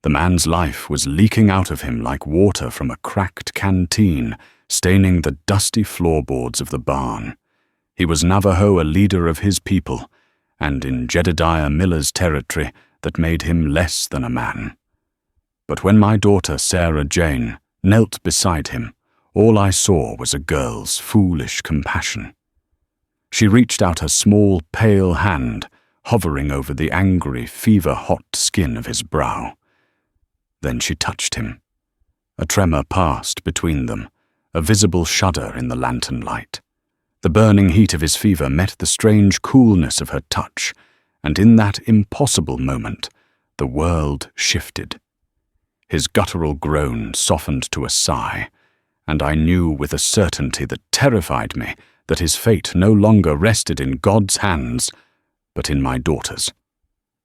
The man's life was leaking out of him like water from a cracked canteen, staining the dusty floorboards of the barn. He was Navajo, a leader of his people, and in Jedediah Miller's territory that made him less than a man. But when my daughter Sarah Jane knelt beside him, all I saw was a girl's foolish compassion. She reached out her small, pale hand, hovering over the angry, fever-hot skin of his brow. Then she touched him. A tremor passed between them, a visible shudder in the lantern light. The burning heat of his fever met the strange coolness of her touch, and in that impossible moment, the world shifted. His guttural groan softened to a sigh, and I knew with a certainty that terrified me that his fate no longer rested in God's hands, but in my daughter's.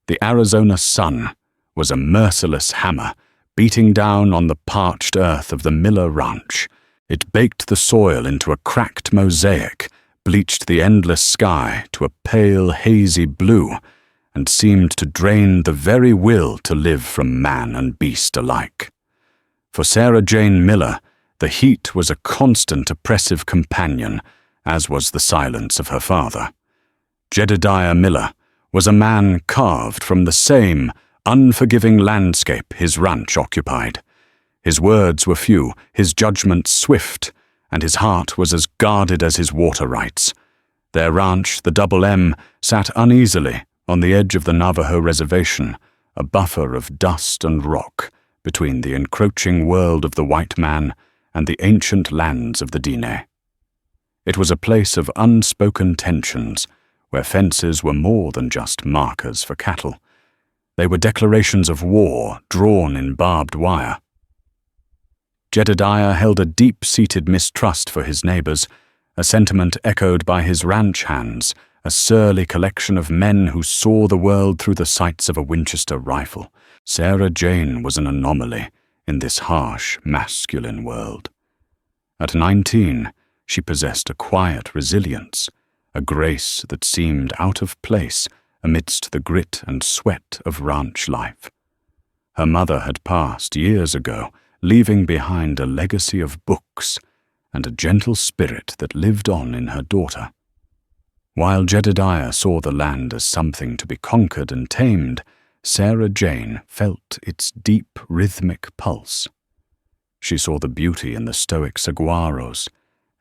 The Arizona sun was a merciless hammer beating down on the parched earth of the Miller Ranch. It baked the soil into a cracked mosaic, bleached the endless sky to a pale, hazy blue, and seemed to drain the very will to live from man and beast alike. For Sarah Jane Miller, the heat was a constant oppressive companion, as was the silence of her father. Jedediah Miller was a man carved from the same unforgiving landscape his ranch occupied. His words were few, his judgments swift, and his heart was as guarded as his water rights. Their ranch, the Double M, sat uneasily on the edge of the Navajo reservation, a buffer of dust and rock between the encroaching world of the white man and the ancient lands of the Diné. It was a place of unspoken tensions, where fences were more than just markers for cattle. They were declarations of war drawn in barbed wire. Jedediah held a deep-seated mistrust for his neighbors, a sentiment echoed by his ranch hands, a surly collection of men who saw the world through the sights of a Winchester rifle. Sarah Jane was an anomaly in this harsh, masculine world. At 19, she possessed a quiet resilience, a grace that seemed out of place amidst the grit and sweat of ranch life. Her mother had passed years ago, leaving behind a legacy of books and a gentle spirit that lived on in her daughter. While Jedediah saw the land as something to be conquered and tamed, Sarah Jane felt its deep, rhythmic pulse. She saw the beauty in the stoic saguaros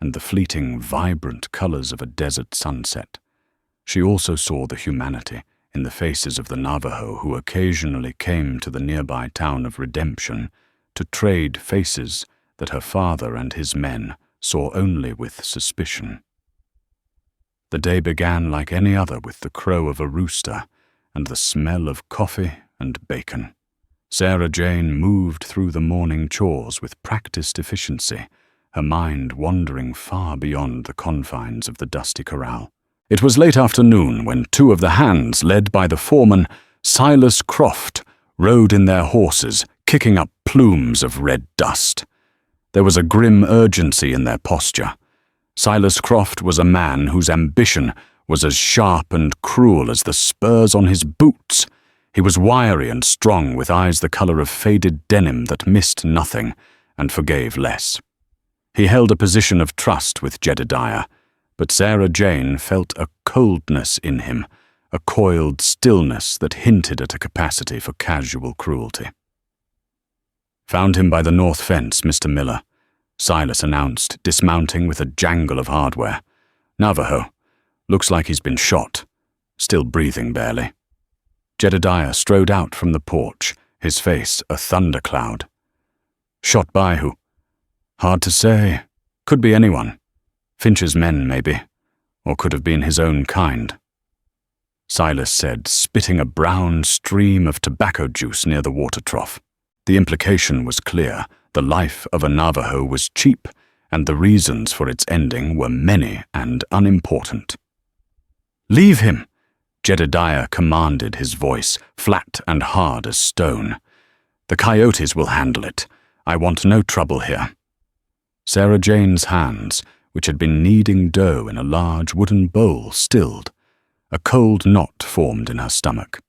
and the fleeting, vibrant colors of a desert sunset. She also saw the humanity in the faces of the Navajo who occasionally came to the nearby town of Redemption to trade faces that her father and his men saw only with suspicion. The day began like any other with the crow of a rooster and the smell of coffee and bacon. Sarah Jane moved through the morning chores with practiced efficiency, her mind wandering far beyond the confines of the dusty corral. It was late afternoon when two of the hands, led by the foreman, Silas Croft, rode in their horses, kicking up plumes of red dust. There was a grim urgency in their posture. Silas Croft was a man whose ambition was as sharp and cruel as the spurs on his boots. He was wiry and strong, with eyes the color of faded denim that missed nothing and forgave less. He held a position of trust with Jedediah, but Sarah Jane felt a coldness in him, a coiled stillness that hinted at a capacity for casual cruelty. "Found him by the north fence, Mr. Miller," Silas announced, dismounting with a jangle of hardware. "Navajo. Looks like he's been shot. Still breathing barely." Jedediah strode out from the porch, his face a thundercloud. "Shot by who?" "Hard to say. Could be anyone. Finch's men, maybe. Or could have been his own kind," Silas said, spitting a brown stream of tobacco juice near the water trough. The implication was clear. The life of a Navajo was cheap, and the reasons for its ending were many and unimportant. "Leave him!" Jedediah commanded, his voice flat and hard as stone. "The coyotes will handle it. I want no trouble here." Sarah Jane's hands, which had been kneading dough in a large wooden bowl, stilled. A cold knot formed in her stomach.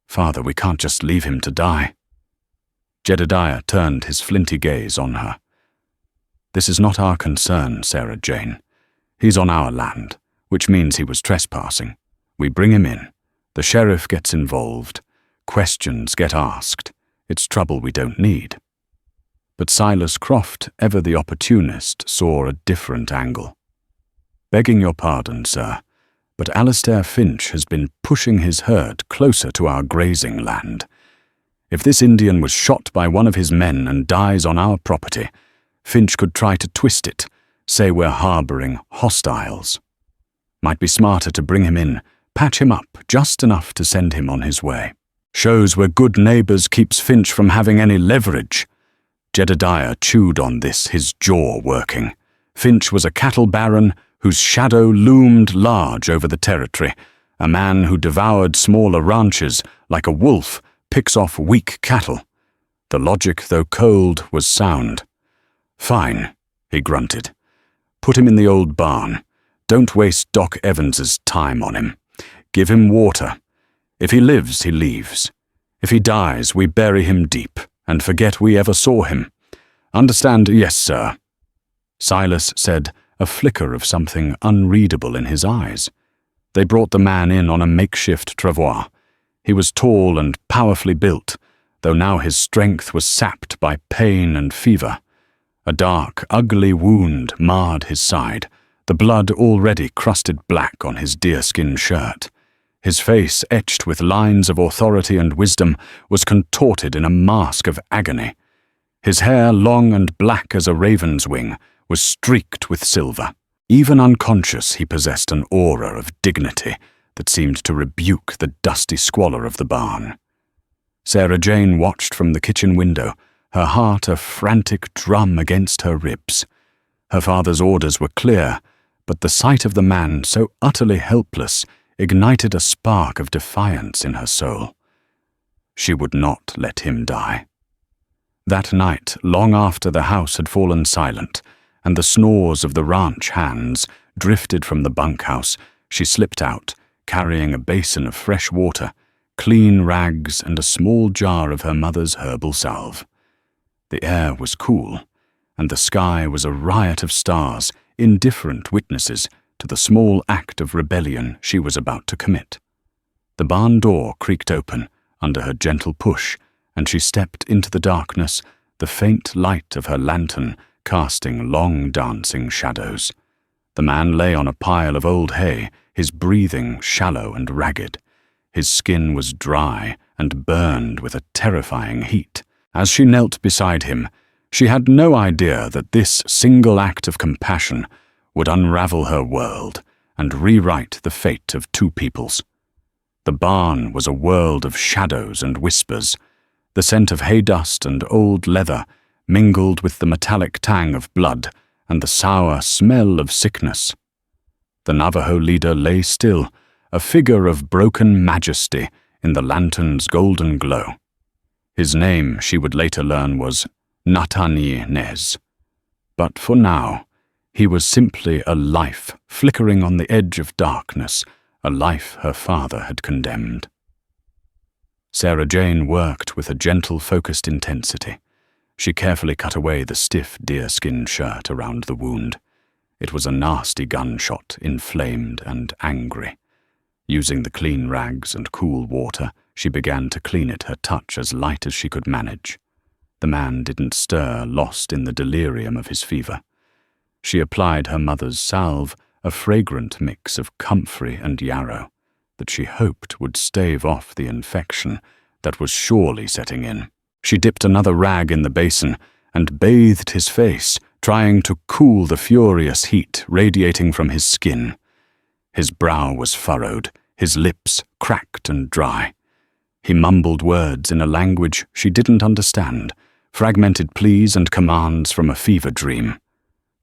"Father, we can't just leave him to die." Jedediah turned his flinty gaze on her. "This is not our concern, Sarah Jane. He's on our land, which means he was trespassing. We bring him in. The sheriff gets involved. Questions get asked. It's trouble we don't need." But Silas Croft, ever the opportunist, saw a different angle. "Begging your pardon, sir, but Alastair Finch has been pushing his herd closer to our grazing land. If this Indian was shot by one of his men and dies on our property, Finch could try to twist it, say we're harboring hostiles. Might be smarter to bring him in, patch him up just enough to send him on his way. Shows we're good neighbors keeps Finch from having any leverage." Jedediah chewed on this, his jaw working. Finch was a cattle baron whose shadow loomed large over the territory, a man who devoured smaller ranches like a wolf picks off weak cattle. The logic, though cold, was sound. "Fine," he grunted. "Put him in the old barn. Don't waste Doc Evans's time on him. Give him water. If he lives, he leaves. If he dies, we bury him deep and forget we ever saw him. Understand?" "Yes, sir," Silas said, a flicker of something unreadable in his eyes. They brought the man in on a makeshift travois. He was tall and powerfully built, though now his strength was sapped by pain and fever. A dark, ugly wound marred his side, the blood already crusted black on his deerskin shirt. His face, etched with lines of authority and wisdom, was contorted in a mask of agony. His hair, long and black as a raven's wing, was streaked with silver. Even unconscious, he possessed an aura of dignity that seemed to rebuke the dusty squalor of the barn. Sarah Jane watched from the kitchen window, her heart a frantic drum against her ribs. Her father's orders were clear, but the sight of the man, so utterly helpless, ignited a spark of defiance in her soul. She would not let him die. That night, long after the house had fallen silent, and the snores of the ranch hands drifted from the bunkhouse, she slipped out, carrying a basin of fresh water, clean rags, and a small jar of her mother's herbal salve. The air was cool, and the sky was a riot of stars, indifferent witnesses to the small act of rebellion she was about to commit. The barn door creaked open under her gentle push, and she stepped into the darkness, the faint light of her lantern casting long dancing shadows. The man lay on a pile of old hay, his breathing shallow and ragged. His skin was dry and burned with a terrifying heat. As she knelt beside him, she had no idea that this single act of compassion would unravel her world and rewrite the fate of two peoples. The barn was a world of shadows and whispers. The scent of hay dust and old leather mingled with the metallic tang of blood and the sour smell of sickness. The Navajo leader lay still, a figure of broken majesty in the lantern's golden glow. His name, she would later learn, was Natani Nez. But for now, he was simply a life flickering on the edge of darkness, a life her father had condemned. Sarah Jane worked with a gentle, focused intensity. She carefully cut away the stiff deerskin shirt around the wound. It was a nasty gunshot, inflamed and angry. Using the clean rags and cool water, she began to clean it, her touch as light as she could manage. The man didn't stir, lost in the delirium of his fever. She applied her mother's salve, a fragrant mix of comfrey and yarrow, that she hoped would stave off the infection that was surely setting in. She dipped another rag in the basin and bathed his face, trying to cool the furious heat radiating from his skin. His brow was furrowed, his lips cracked and dry. He mumbled words in a language she didn't understand, fragmented pleas and commands from a fever dream.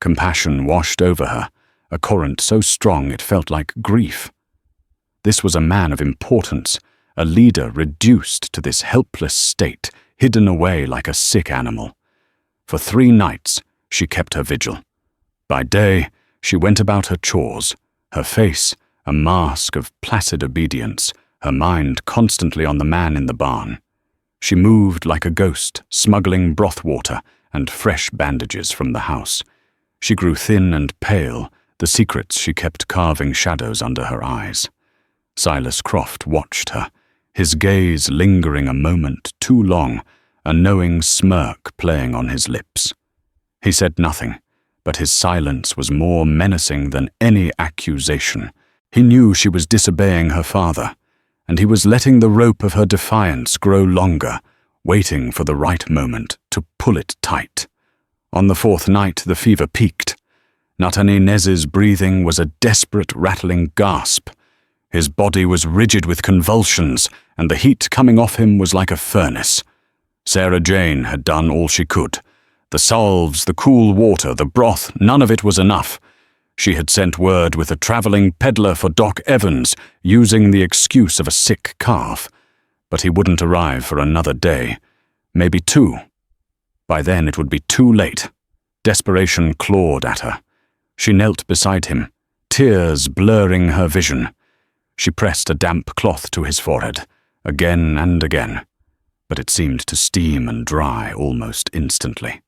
Compassion washed over her, a current so strong it felt like grief. This was a man of importance, a leader reduced to this helpless state, hidden away like a sick animal. For 3 nights, she kept her vigil. By day, she went about her chores, her face a mask of placid obedience, her mind constantly on the man in the barn. She moved like a ghost, smuggling broth water and fresh bandages from the house. She grew thin and pale, the secrets she kept carving shadows under her eyes. Silas Croft watched her, his gaze lingering a moment too long, a knowing smirk playing on his lips. He said nothing, but his silence was more menacing than any accusation. He knew she was disobeying her father, and he was letting the rope of her defiance grow longer, waiting for the right moment to pull it tight. On the fourth night, the fever peaked. Nataninez's breathing was a desperate, rattling gasp. His body was rigid with convulsions, and the heat coming off him was like a furnace. Sarah Jane had done all she could. The salves, the cool water, the broth, none of it was enough. She had sent word with a traveling peddler for Doc Evans, using the excuse of a sick calf. But he wouldn't arrive for another day, maybe 2. By then it would be too late. Desperation clawed at her. She knelt beside him, tears blurring her vision. She pressed a damp cloth to his forehead, again and again, but it seemed to steam and dry almost instantly.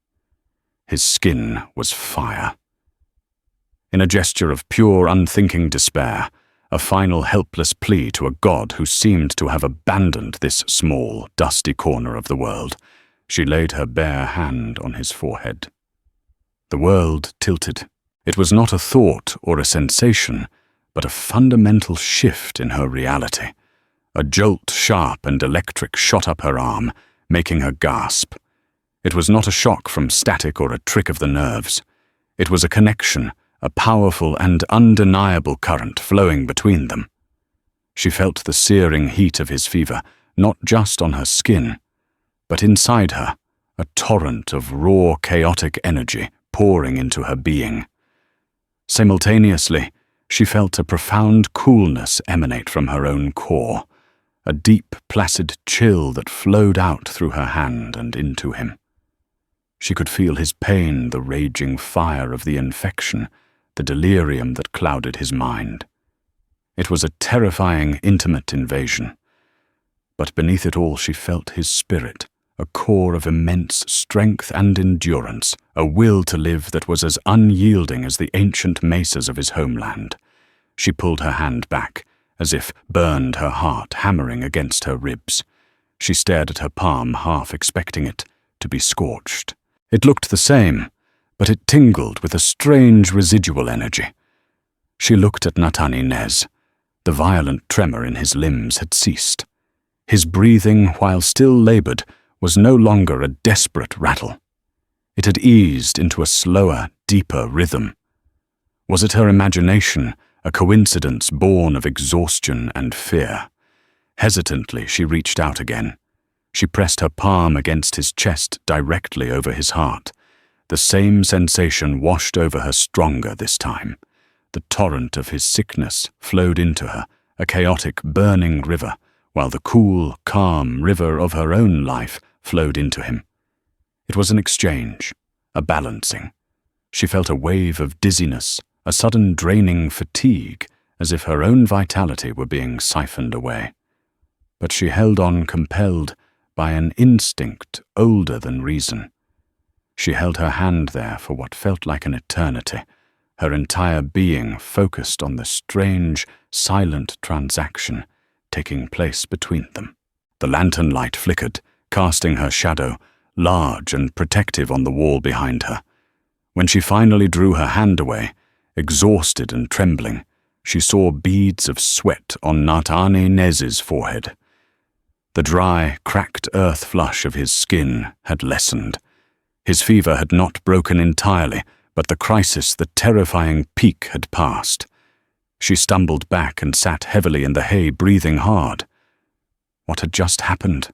His skin was fire. In a gesture of pure, unthinking despair, a final helpless plea to a god who seemed to have abandoned this small, dusty corner of the world, she laid her bare hand on his forehead. The world tilted. It was not a thought or a sensation, but a fundamental shift in her reality. A jolt sharp and electric shot up her arm, making her gasp. It was not a shock from static or a trick of the nerves. It was a connection, a powerful and undeniable current flowing between them. She felt the searing heat of his fever, not just on her skin, but inside her, a torrent of raw, chaotic energy pouring into her being. Simultaneously, she felt a profound coolness emanate from her own core, a deep, placid chill that flowed out through her hand and into him. She could feel his pain, the raging fire of the infection, the delirium that clouded his mind. It was a terrifying, intimate invasion. But beneath it all she felt his spirit, a core of immense strength and endurance, a will to live that was as unyielding as the ancient mesas of his homeland. She pulled her hand back, as if burned her heart hammering against her ribs. She stared at her palm, half expecting it to be scorched. It looked the same, but it tingled with a strange residual energy. She looked at Nataninez. The violent tremor in his limbs had ceased. His breathing, while still labored, was no longer a desperate rattle. It had eased into a slower, deeper rhythm. Was it her imagination, a coincidence born of exhaustion and fear? Hesitantly, she reached out again. She pressed her palm against his chest directly over his heart. The same sensation washed over her stronger this time. The torrent of his sickness flowed into her, a chaotic, burning river, while the cool, calm river of her own life flowed into him. It was an exchange, a balancing. She felt a wave of dizziness, a sudden draining fatigue, as if her own vitality were being siphoned away. But she held on, compelled by an instinct older than reason. She held her hand there for what felt like an eternity, her entire being focused on the strange, silent transaction taking place between them. The lantern light flickered, casting her shadow, large and protective on the wall behind her. When she finally drew her hand away, exhausted and trembling, she saw beads of sweat on Nataninez's forehead. The dry, cracked earth flush of his skin had lessened. His fever had not broken entirely, but the crisis, the terrifying peak, had passed. She stumbled back and sat heavily in the hay, breathing hard. What had just happened?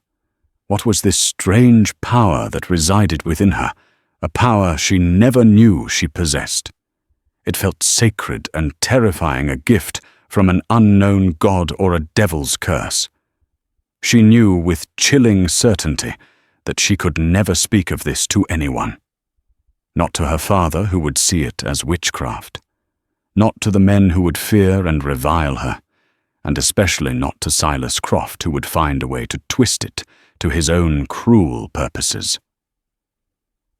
What was this strange power that resided within her, a power she never knew she possessed? It felt sacred and terrifying, a gift from an unknown god or a devil's curse. She knew with chilling certainty that she could never speak of this to anyone. Not to her father, who would see it as witchcraft. Not to the men who would fear and revile her, and especially not to Silas Croft, who would find a way to twist it, to his own cruel purposes.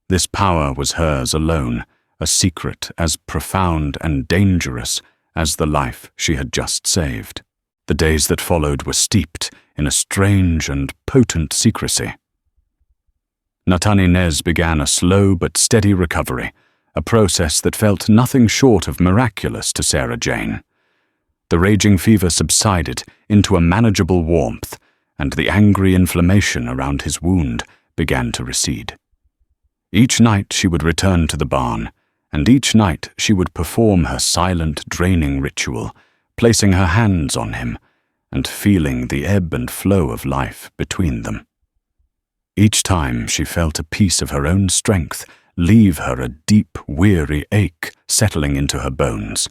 This power was hers alone, a secret as profound and dangerous as the life she had just saved. The days that followed were steeped in a strange and potent secrecy. Natani Nez began a slow but steady recovery, a process that felt nothing short of miraculous to Sarah Jane. The raging fever subsided into a manageable warmth, and the angry inflammation around his wound began to recede. Each night she would return to the barn, and each night she would perform her silent, draining ritual, placing her hands on him and feeling the ebb and flow of life between them. Each time she felt a piece of her own strength leave her, a deep, weary ache settling into her bones.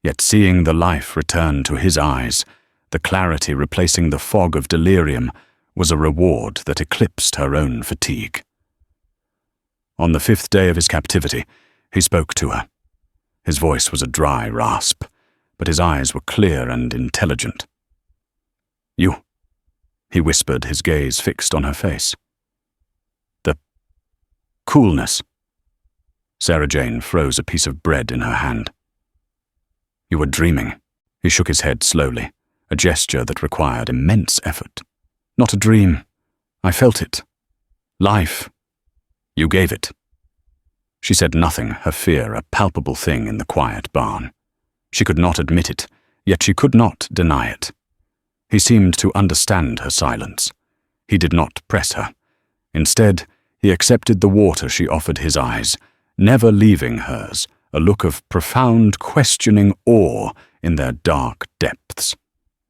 Yet seeing the life return to his eyes, the clarity replacing the fog of delirium, was a reward that eclipsed her own fatigue. On the 5th day of his captivity, he spoke to her. His voice was a dry rasp, but his eyes were clear and intelligent. "You," he whispered, his gaze fixed on her face. "The coolness." Sarah Jane froze a piece of bread in her hand. "You were dreaming." He shook his head slowly, a gesture that required immense effort. "Not a dream. I felt it. Life. You gave it." She said nothing, her fear a palpable thing in the quiet barn. She could not admit it, yet she could not deny it. He seemed to understand her silence. He did not press her. Instead, he accepted the water she offered his eyes, never leaving hers, a look of profound, questioning awe in their dark depths.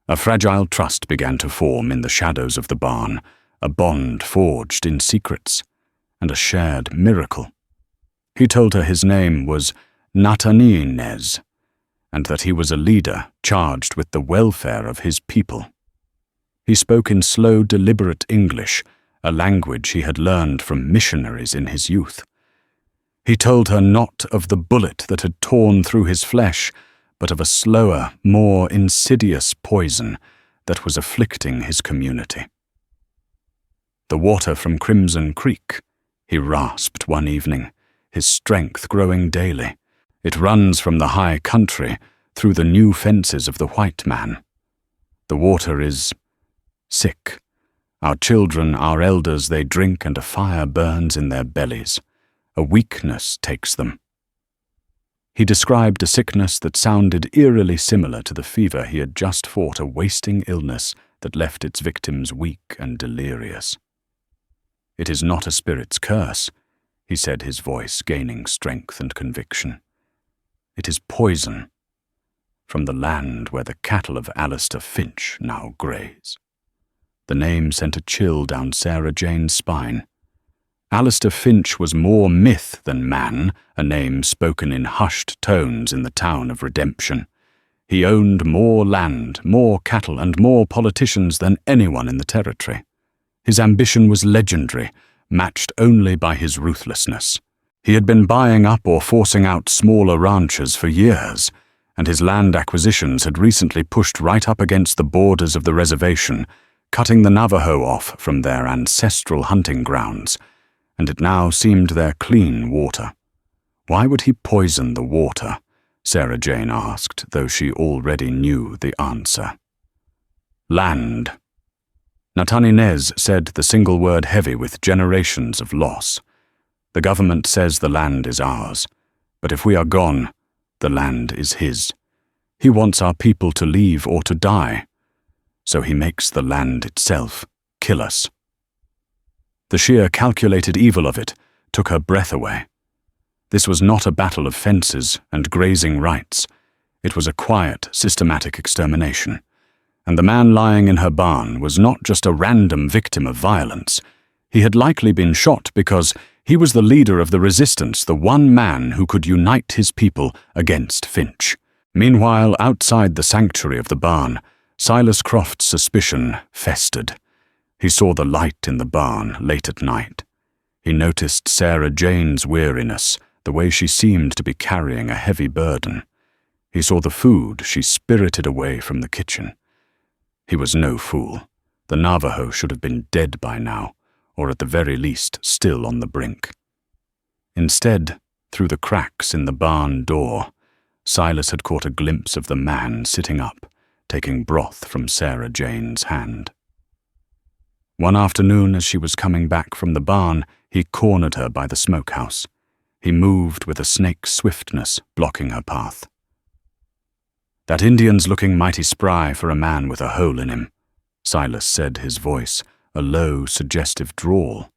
A fragile trust began to form in the shadows of the barn, a bond forged in secrets, and a shared miracle. He told her his name was Natani Nez, and that he was a leader charged with the welfare of his people. He spoke in slow, deliberate English, a language he had learned from missionaries in his youth. He told her not of the bullet that had torn through his flesh, but of a slower, more insidious poison that was afflicting his community. "The water from Crimson Creek," he rasped one evening, his strength growing daily. "It runs from the high country through the new fences of the white man. The water is sick. Our children, our elders, they drink, and a fire burns in their bellies. A weakness takes them." He described a sickness that sounded eerily similar to the fever he had just fought, a wasting illness that left its victims weak and delirious. "It is not a spirit's curse," he said, his voice gaining strength and conviction. "It is poison, from the land where the cattle of Alistair Finch now graze." The name sent a chill down Sarah Jane's spine. Alistair Finch was more myth than man, a name spoken in hushed tones in the town of Redemption. He owned more land, more cattle, and more politicians than anyone in the territory. His ambition was legendary, matched only by his ruthlessness. He had been buying up or forcing out smaller ranches for years, and his land acquisitions had recently pushed right up against the borders of the reservation, cutting the Navajo off from their ancestral hunting grounds, and it now seemed their clean water. Why would he poison the water? Sarah Jane asked, though she already knew the answer. Land. Natani Nez said the single word heavy with generations of loss. The government says the land is ours, but if we are gone, the land is his. He wants our people to leave or to die, so he makes the land itself kill us. The sheer calculated evil of it took her breath away. This was not a battle of fences and grazing rights. It was a quiet, systematic extermination. And the man lying in her barn was not just a random victim of violence. He had likely been shot because he was the leader of the resistance, the one man who could unite his people against Finch. Meanwhile, outside the sanctuary of the barn, Silas Croft's suspicion festered. He saw the light in the barn late at night. He noticed Sarah Jane's weariness, the way she seemed to be carrying a heavy burden. He saw the food she spirited away from the kitchen. He was no fool. The Navajo should have been dead by now, or at the very least still on the brink. Instead, through the cracks in the barn door, Silas had caught a glimpse of the man sitting up, taking broth from Sarah Jane's hand. One afternoon, as she was coming back from the barn, he cornered her by the smokehouse. He moved with a snake's swiftness, blocking her path. "That Indian's looking mighty spry for a man with a hole in him," Silas said, his voice a low, suggestive drawl.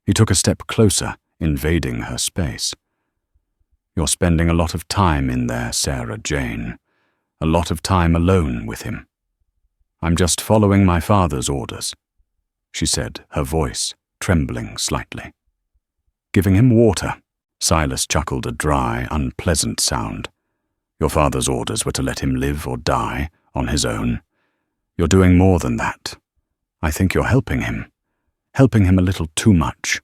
He took a step closer, invading her space. "You're spending a lot of time in there, Sarah Jane. A lot of time alone with him." "I'm just following my father's orders," she said, her voice trembling slightly. "Giving him water." Silas chuckled a dry, unpleasant sound. "Your father's orders were to let him live or die on his own. You're doing more than that. I think you're helping him a little too much."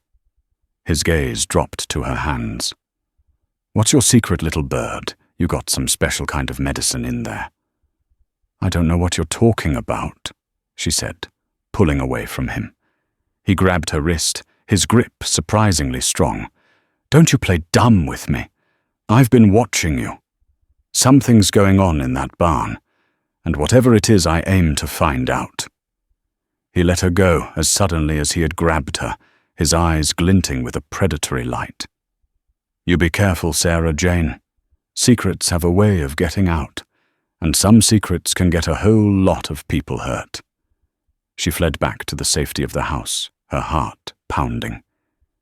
His gaze dropped to her hands. "What's your secret, little bird? You got some special kind of medicine in there." "I don't know what you're talking about," she said, pulling away from him. He grabbed her wrist, his grip surprisingly strong. "Don't you play dumb with me. I've been watching you. Something's going on in that barn, and whatever it is, I aim to find out." He let her go as suddenly as he had grabbed her, his eyes glinting with a predatory light. "You be careful, Sarah Jane. Secrets have a way of getting out, and some secrets can get a whole lot of people hurt." She fled back to the safety of the house, her heart pounding.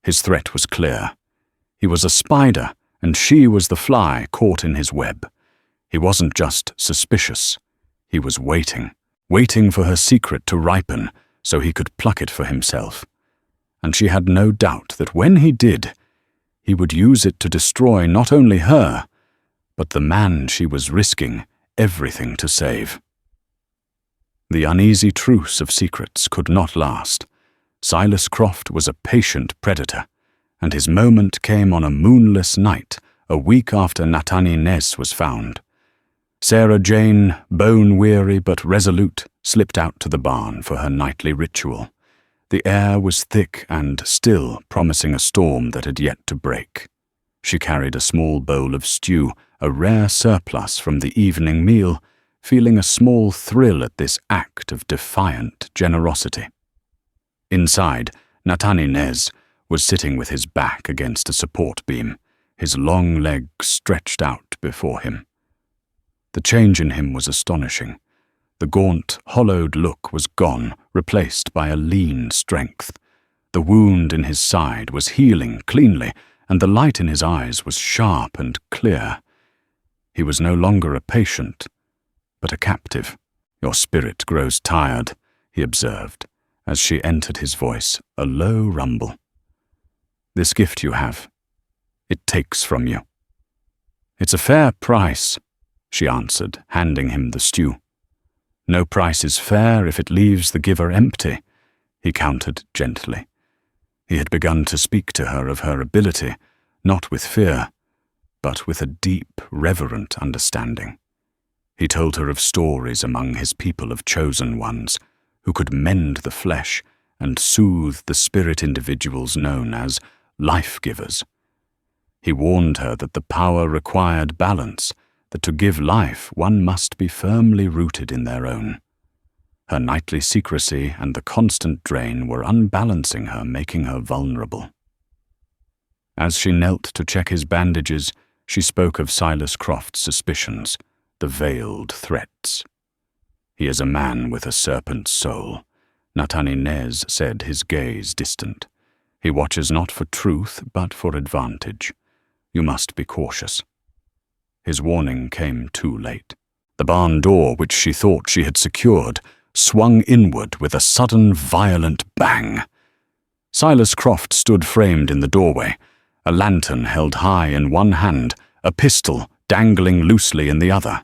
His threat was clear. He was a spider, and she was the fly caught in his web. He wasn't just suspicious. He was waiting for her secret to ripen so he could pluck it for himself. And she had no doubt that when he did, he would use it to destroy not only her, but the man she was risking everything to save. The uneasy truce of secrets could not last. Silas Croft was a patient predator, and his moment came on a moonless night, a week after Natani Nez was found. Sarah Jane, bone-weary but resolute, slipped out to the barn for her nightly ritual. The air was thick and still, promising a storm that had yet to break. She carried a small bowl of stew, a rare surplus from the evening meal, feeling a small thrill at this act of defiant generosity. Inside, Natani Nez was sitting with his back against a support beam, his long legs stretched out before him. The change in him was astonishing. The gaunt, hollowed look was gone, replaced by a lean strength. The wound in his side was healing cleanly, and the light in his eyes was sharp and clear. He was no longer a patient, but a captive. "Your spirit grows tired," he observed, as she entered his voice, a low rumble. "This gift you have, it takes from you." "It's a fair price," she answered, handing him the stew. "No price is fair if it leaves the giver empty," he countered gently. He had begun to speak to her of her ability, not with fear, but with a deep, reverent understanding. He told her of stories among his people of chosen ones, who could mend the flesh and soothe the spirit, individuals known as life-givers. He warned her that the power required balance, that to give life one must be firmly rooted in their own. Her nightly secrecy and the constant drain were unbalancing her, making her vulnerable. As she knelt to check his bandages, she spoke of Silas Croft's suspicions, the veiled threats. "He is a man with a serpent's soul," Natani Nez said, his gaze distant. "He watches not for truth, but for advantage. You must be cautious." His warning came too late. The barn door, which she thought she had secured, swung inward with a sudden, violent bang. Silas Croft stood framed in the doorway, a lantern held high in one hand, a pistol dangling loosely in the other.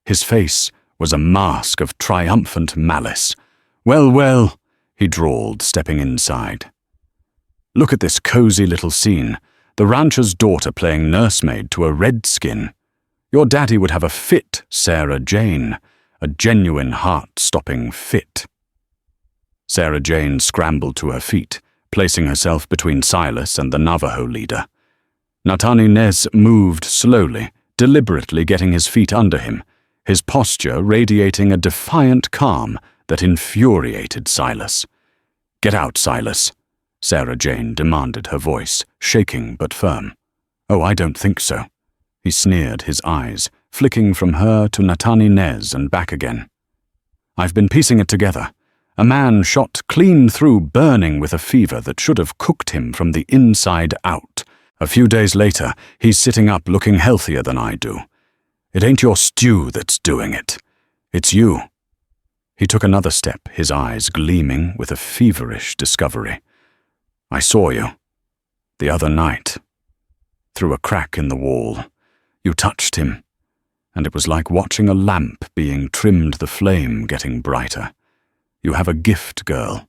His face was a mask of triumphant malice. "Well, well," he drawled, stepping inside. "Look at this cozy little scene. The rancher's daughter playing nursemaid to a redskin. Your daddy would have a fit, Sarah Jane, a genuine heart-stopping fit." Sarah Jane scrambled to her feet, placing herself between Silas and the Navajo leader. Natani Nez moved slowly, deliberately getting his feet under him, his posture radiating a defiant calm that infuriated Silas. "Get out, Silas," Sarah Jane demanded, her voice shaking but firm. "Oh, I don't think so," he sneered, his eyes flicking from her to Natani Nez and back again. "I've been piecing it together. A man shot clean through, burning with a fever that should have cooked him from the inside out. A few days later, he's sitting up looking healthier than I do. It ain't your stew that's doing it. It's you." He took another step, his eyes gleaming with a feverish discovery. "I saw you. The other night. Through a crack in the wall. You touched him. And it was like watching a lamp being trimmed, the flame getting brighter. You have a gift, girl.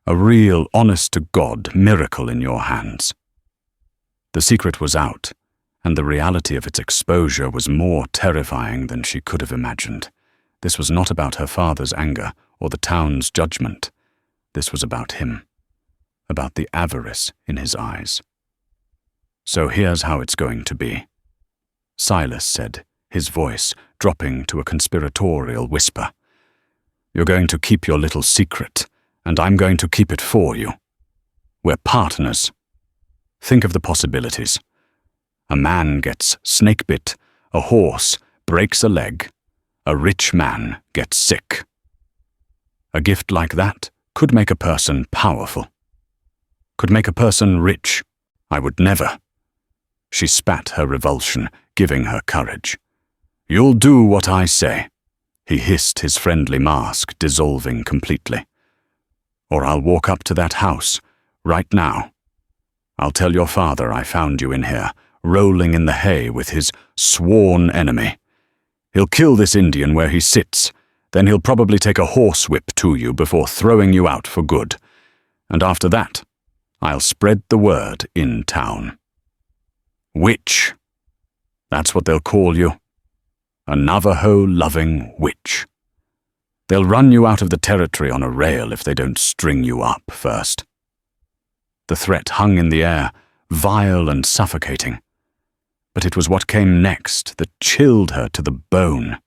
A real, honest-to-God miracle in your hands." The secret was out, and the reality of its exposure was more terrifying than she could have imagined. This was not about her father's anger or the town's judgment. This was about him, about the avarice in his eyes. "So here's how it's going to be," Silas said, his voice dropping to a conspiratorial whisper. "You're going to keep your little secret, and I'm going to keep it for you. We're partners. Think of the possibilities. A man gets snake-bit, a horse breaks a leg, a rich man gets sick. A gift like that could make a person powerful. Could make a person rich. I would never." She spat her revulsion, giving her courage. "You'll do what I say," he hissed, his friendly mask dissolving completely. "Or I'll walk up to that house, right now. I'll tell your father I found you in here, rolling in the hay with his sworn enemy. He'll kill this Indian where he sits, then he'll probably take a horsewhip to you before throwing you out for good. And after that, I'll spread the word in town. Witch. That's what they'll call you. A Navajo-loving witch. They'll run you out of the territory on a rail if they don't string you up first." The threat hung in the air, vile and suffocating. But it was what came next that chilled her to the bone.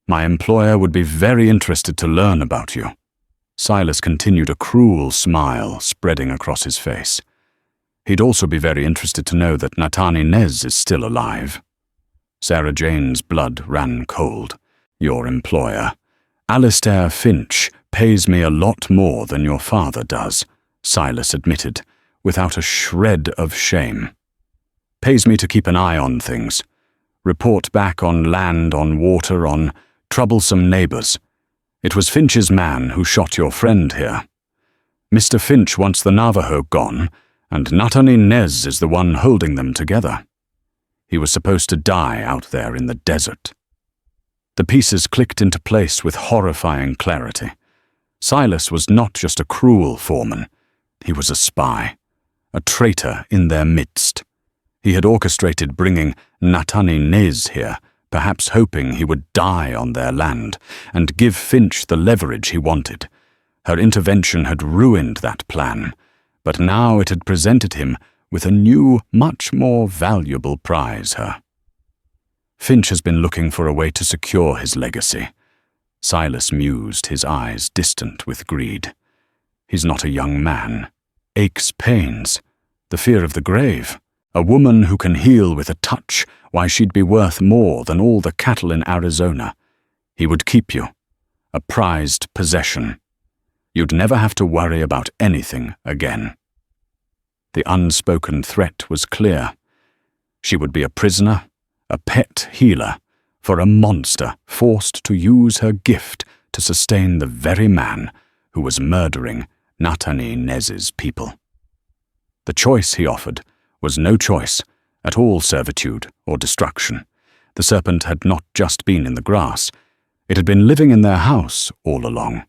"My employer would be very interested to learn about you." Silas continued, a cruel smile spreading across his face. "He'd also be very interested to know that Natani Nez is still alive." Sarah Jane's blood ran cold. "Your employer, Alistair Finch, pays me a lot more than your father does," Silas admitted, without a shred of shame. "Pays me to keep an eye on things, report back on land, on water, on troublesome neighbors. It was Finch's man who shot your friend here. Mr. Finch wants the Navajo gone, and Natani Nez is the one holding them together. He was supposed to die out there in the desert." The pieces clicked into place with horrifying clarity. Silas was not just a cruel foreman. He was a spy, a traitor in their midst. He had orchestrated bringing Natani Nez here, perhaps hoping he would die on their land and give Finch the leverage he wanted. Her intervention had ruined that plan, but now it had presented him with a new, much more valuable prize. Finch has been looking for a way to secure his legacy. Silas mused, his eyes distant with greed. He's not a young man. Aches, pains, the fear of the grave. A woman who can heal with a touch, why, she'd be worth more than all the cattle in Arizona. He would keep you, a prized possession. You'd never have to worry about anything again. The unspoken threat was clear. She would be a prisoner, a pet healer, for a monster forced to use her gift to sustain the very man who was murdering Natani Nez's people. The choice he offered was no choice, at all servitude or destruction. The serpent had not just been in the grass. It had been living in their house all along.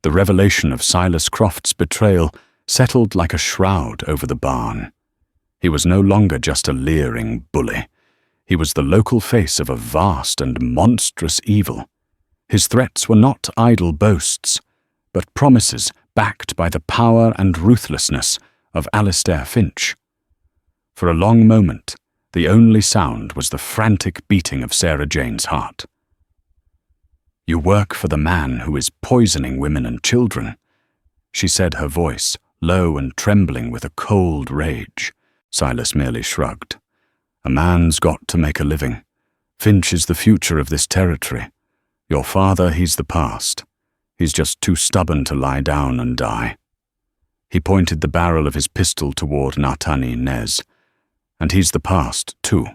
The revelation of Silas Croft's betrayal settled like a shroud over the barn. He was no longer just a leering bully. He was the local face of a vast and monstrous evil. His threats were not idle boasts. but promises backed by the power and ruthlessness of Alistair Finch. For a long moment, the only sound was the frantic beating of Sarah Jane's heart. "You work for the man who is poisoning women and children," she said, her voice low and trembling with a cold rage. Silas merely shrugged. "A man's got to make a living. Finch is the future of this territory. Your father, he's the past. He's just too stubborn to lie down and die." He pointed the barrel of his pistol toward Natani Nez. "And he's the past, too.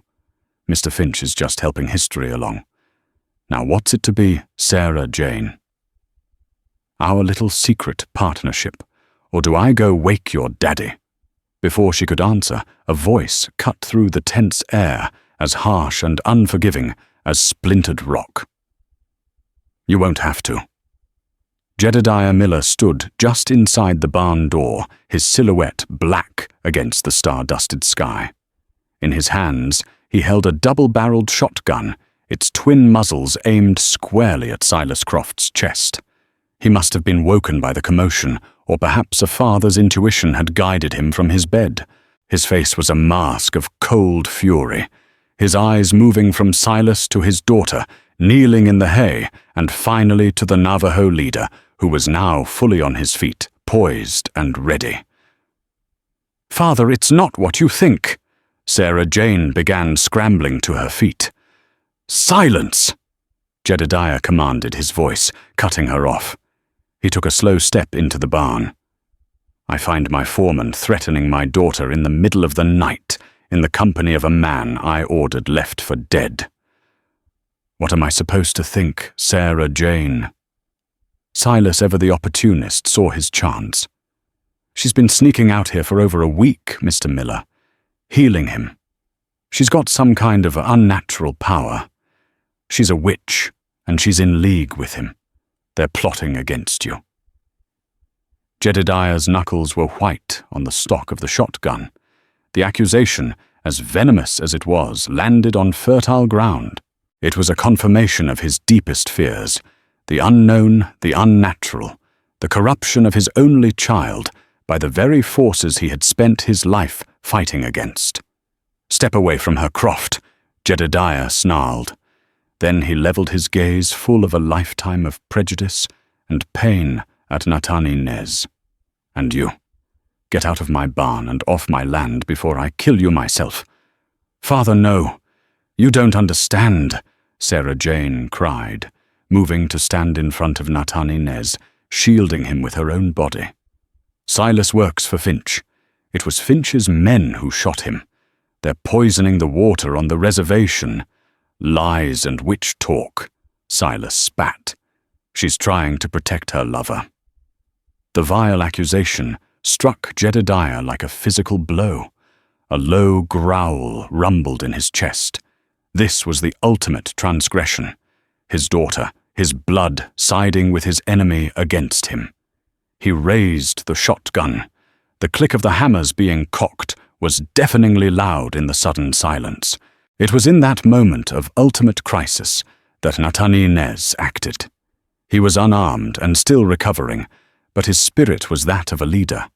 Mr. Finch is just helping history along. Now what's it to be, Sarah Jane? Our little secret partnership, or do I go wake your daddy?" Before she could answer, a voice cut through the tense air, as harsh and unforgiving as splintered rock. "You won't have to." Jedediah Miller stood just inside the barn door, his silhouette black against the star-dusted sky. In his hands, he held a double-barreled shotgun, its twin muzzles aimed squarely at Silas Croft's chest. He must have been woken by the commotion, or perhaps a father's intuition had guided him from his bed. His face was a mask of cold fury, his eyes moving from Silas to his daughter, kneeling in the hay, and finally to the Navajo leader, who was now fully on his feet, poised and ready. "Father, it's not what you think." Sarah Jane began scrambling to her feet. "Silence!" Jedediah commanded, his voice cutting her off. He took a slow step into the barn. "I find my foreman threatening my daughter in the middle of the night, in the company of a man I ordered left for dead. What am I supposed to think, Sarah Jane?" Silas, ever the opportunist, saw his chance. "She's been sneaking out here for over a week, Mr. Miller, healing him. She's got some kind of unnatural power. She's a witch, and she's in league with him. They're plotting against you." Jedediah's knuckles were white on the stock of the shotgun. The accusation, as venomous as it was, landed on fertile ground. It was a confirmation of his deepest fears, the unknown, the unnatural, the corruption of his only child by the very forces he had spent his life fighting against. "Step away from her, Croft," Jedediah snarled. Then he leveled his gaze full of a lifetime of prejudice and pain at Natani Nez. "And you, get out of my barn and off my land before I kill you myself." "Father, no. You don't understand," Sarah Jane cried, moving to stand in front of Natani Nez, shielding him with her own body. "Silas works for Finch. It was Finch's men who shot him. They're poisoning the water on the reservation." "Lies and witch talk," Silas spat. "She's trying to protect her lover." The vile accusation struck Jedediah like a physical blow. A low growl rumbled in his chest. This was the ultimate transgression. His daughter, his blood siding with his enemy against him. He raised the shotgun. The click of the hammers being cocked was deafeningly loud in the sudden silence. It was in that moment of ultimate crisis that Natani Nez acted. He was unarmed and still recovering, but his spirit was that of a leader.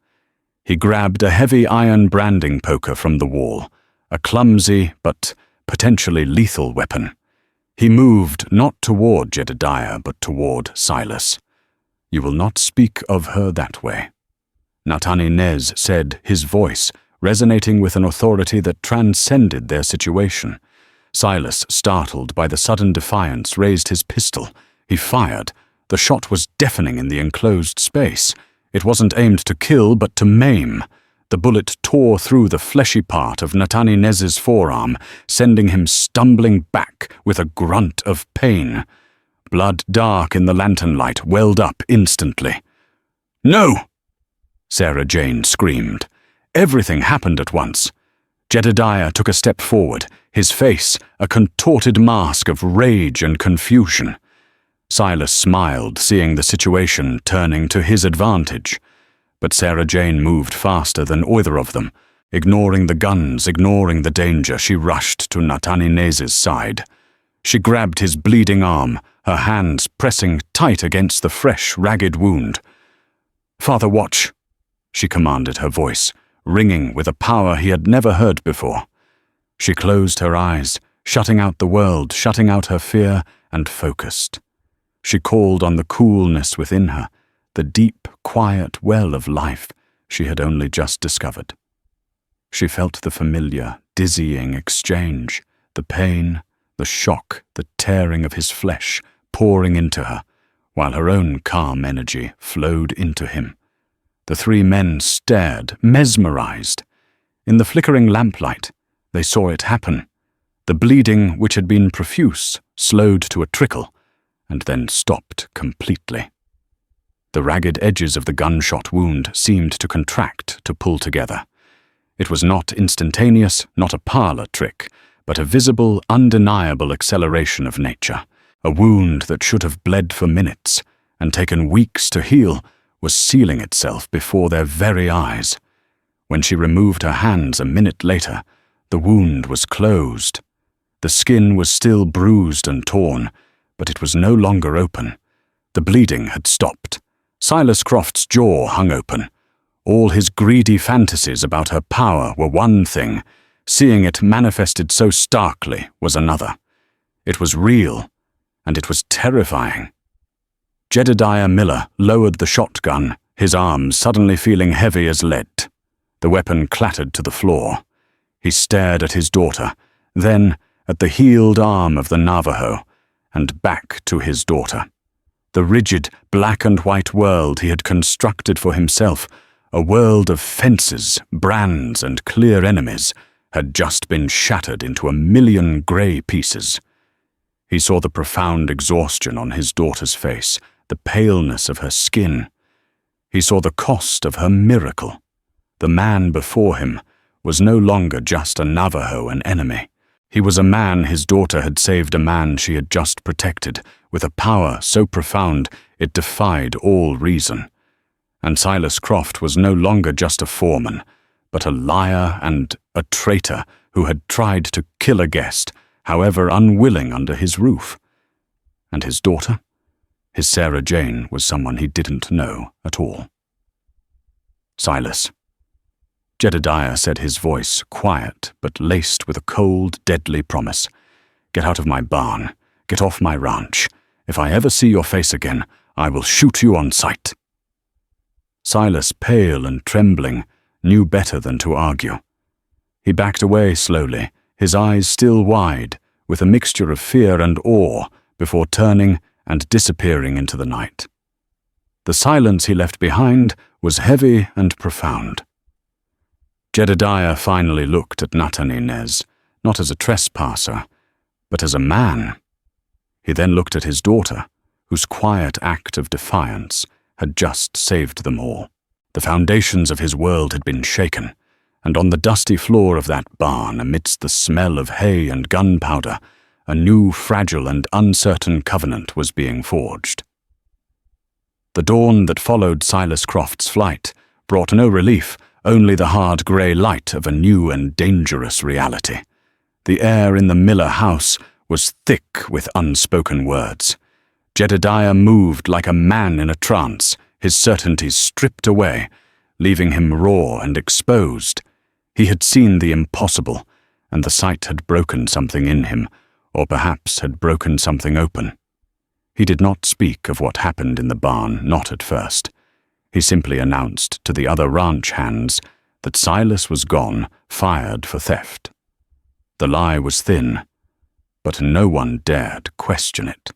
He grabbed a heavy iron branding poker from the wall, a clumsy but potentially lethal weapon. He moved not toward Jedediah but toward Silas. "You will not speak of her that way," Natani Nez said, his voice resonating with an authority that transcended their situation. Silas, startled by the sudden defiance, raised his pistol. He fired. The shot was deafening in the enclosed space. It wasn't aimed to kill, but to maim. The bullet tore through the fleshy part of Natani Nez's forearm, sending him stumbling back with a grunt of pain. Blood dark in the lantern light welled up instantly. "No!" Sarah Jane screamed. Everything happened at once. Jedediah took a step forward, his face a contorted mask of rage and confusion. Silas smiled, seeing the situation turning to his advantage. But Sarah Jane moved faster than either of them. Ignoring the guns, ignoring the danger, she rushed to Natani Nez's side. She grabbed his bleeding arm, her hands pressing tight against the fresh, ragged wound. "Father, watch," she commanded, her voice ringing with a power he had never heard before. She closed her eyes, shutting out the world, shutting out her fear, and focused. She called on the coolness within her, the deep, quiet well of life she had only just discovered. She felt the familiar, dizzying exchange, the pain, the shock, the tearing of his flesh pouring into her, while her own calm energy flowed into him. The three men stared, mesmerized. In the flickering lamplight, they saw it happen. The bleeding, which had been profuse, slowed to a trickle, and then stopped completely. The ragged edges of the gunshot wound seemed to contract, to pull together. It was not instantaneous, not a parlor trick, but a visible, undeniable acceleration of nature. A wound that should have bled for minutes and taken weeks to heal was sealing itself before their very eyes. When she removed her hands a minute later, the wound was closed. The skin was still bruised and torn, but it was no longer open. The bleeding had stopped. Silas Croft's jaw hung open. All his greedy fantasies about her power were one thing. Seeing it manifested so starkly was another. It was real, and it was terrifying. Jedediah Miller lowered the shotgun, his arms suddenly feeling heavy as lead. The weapon clattered to the floor. He stared at his daughter, then at the healed arm of the Navajo, and back to his daughter. The rigid black and white world he had constructed for himself, a world of fences, brands, and clear enemies, had just been shattered into a million grey pieces. He saw the profound exhaustion on his daughter's face, the paleness of her skin. He saw the cost of her miracle. The man before him was no longer just a Navajo, an enemy. He was a man his daughter had saved, a man she had just protected, with a power so profound it defied all reason. And Silas Croft was no longer just a foreman, but a liar and a traitor who had tried to kill a guest, however unwilling, under his roof. And his daughter? His Sarah Jane was someone he didn't know at all. "Silas," Jedediah said, his voice quiet but laced with a cold, deadly promise. "Get out of my barn. Get off my ranch. If I ever see your face again, I will shoot you on sight." Silas, pale and trembling, knew better than to argue. He backed away slowly, his eyes still wide, with a mixture of fear and awe, before turning and disappearing into the night. The silence he left behind was heavy and profound. Jedediah finally looked at Nataninez, not as a trespasser, but as a man. He then looked at his daughter, whose quiet act of defiance had just saved them all. The foundations of his world had been shaken, and on the dusty floor of that barn, amidst the smell of hay and gunpowder, a new, fragile and uncertain covenant was being forged. The dawn that followed Silas Croft's flight brought no relief, only the hard grey light of a new and dangerous reality. The air in the Miller house was thick with unspoken words. Jedediah moved like a man in a trance, his certainties stripped away, leaving him raw and exposed. He had seen the impossible, and the sight had broken something in him, or perhaps had broken something open. He did not speak of what happened in the barn, not at first. He simply announced to the other ranch hands that Silas was gone, fired for theft. The lie was thin, but no one dared question it.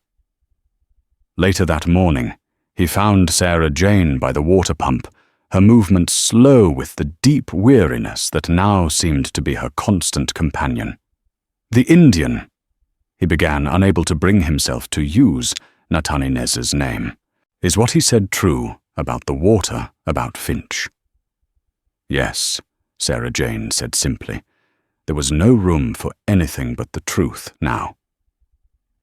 Later that morning, he found Sarah Jane by the water pump, her movements slow with the deep weariness that now seemed to be her constant companion. "The Indian," he began, unable to bring himself to use Nataninez's name. "Is what he said true about the water, about Finch?" "Yes," Sarah Jane said simply. There was no room for anything but the truth now.